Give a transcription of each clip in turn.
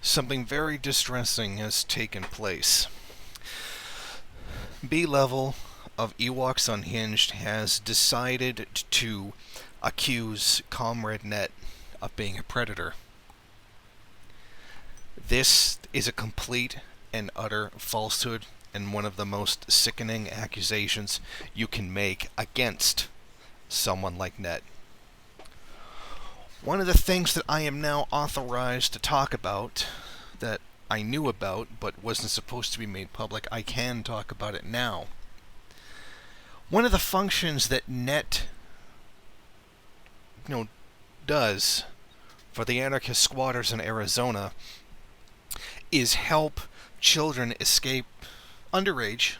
Something very distressing has taken place. Blevel of Ewoks Unhinged has decided to accuse Comrade Net of being a predator. This is a complete and utter falsehood and one of the most sickening accusations you can make against someone like Net. One of the things that I am now authorized to talk about, that I knew about but wasn't supposed to be made public, I can talk about it now. One of the functions that Net does for the anarchist squatters in Arizona is help children underage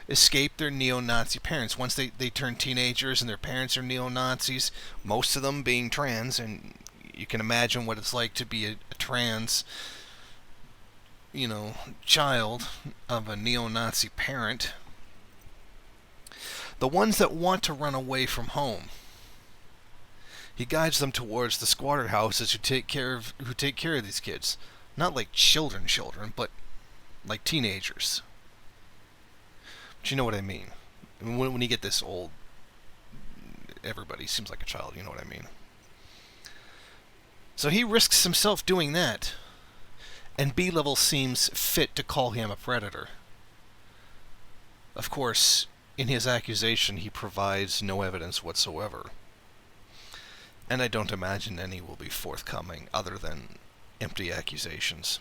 escape their neo-Nazi parents. Once they turn teenagers and their parents are neo-Nazis, most of them being trans, and you can imagine what it's like to be a trans, child of a neo-Nazi parent. The ones that want to run away from home, he guides them towards the squatter houses who take care of these kids. Not like children, but like teenagers. But you know what I mean. When you get this old, everybody seems like a child, you know what I mean. So he risks himself doing that, and Blevel seems fit to call him a predator. Of course, in his accusation, he provides no evidence whatsoever. And I don't imagine any will be forthcoming other than empty accusations.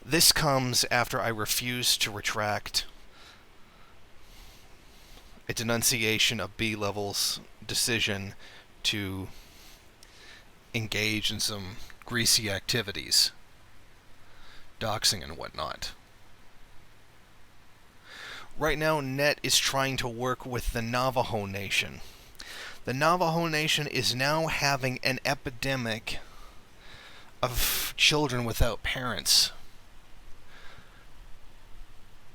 This comes after I refused to retract a denunciation of Blevel's decision to engage in some greasy activities, doxing and whatnot. Right now, Net is trying to work with the Navajo Nation. The Navajo Nation is now having an epidemic of children without parents.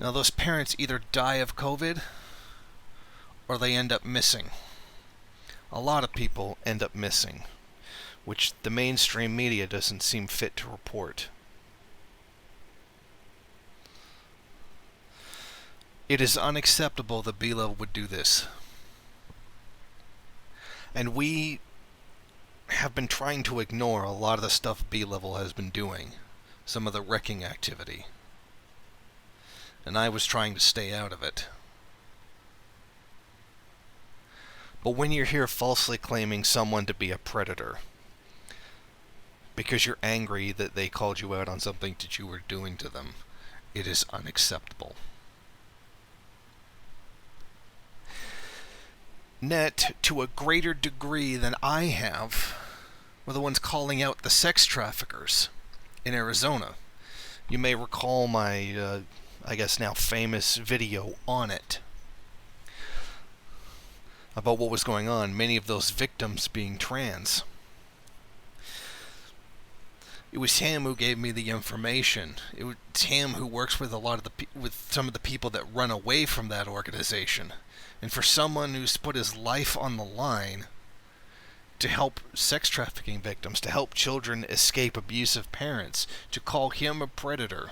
Now, those parents either die of COVID or they end up missing. A lot of people end up missing, which the mainstream media doesn't seem fit to report. It is unacceptable that Blevel would do this. And we have been trying to ignore a lot of the stuff Blevel has been doing, some of the wrecking activity. And I was trying to stay out of it. But when you're here falsely claiming someone to be a predator, because you're angry that they called you out on something that you were doing to them, it is unacceptable. Net, to a greater degree than I have, were the ones calling out the sex traffickers in Arizona. You may recall my, now famous video on it, about what was going on, many of those victims being trans. It was him who gave me the information. It was him who works with with some of the people that run away from that organization. And for someone who's put his life on the line to help sex trafficking victims, to help children escape abusive parents, to call him a predator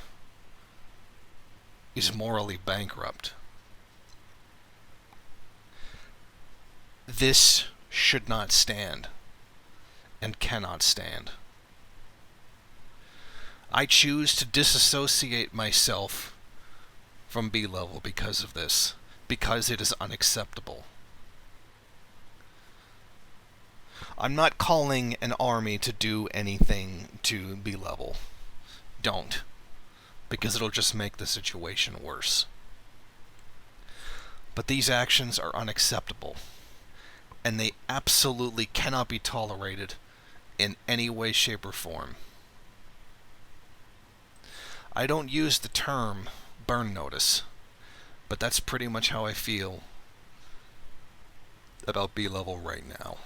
is morally bankrupt. This should not stand and cannot stand. I choose to disassociate myself from Blevel because of this, because it is unacceptable. I'm not calling an army to do anything to Blevel. Don't. Because it'll just make the situation worse. But these actions are unacceptable, and they absolutely cannot be tolerated in any way, shape, or form. I don't use the term burn notice, but that's pretty much how I feel about Blevel right now.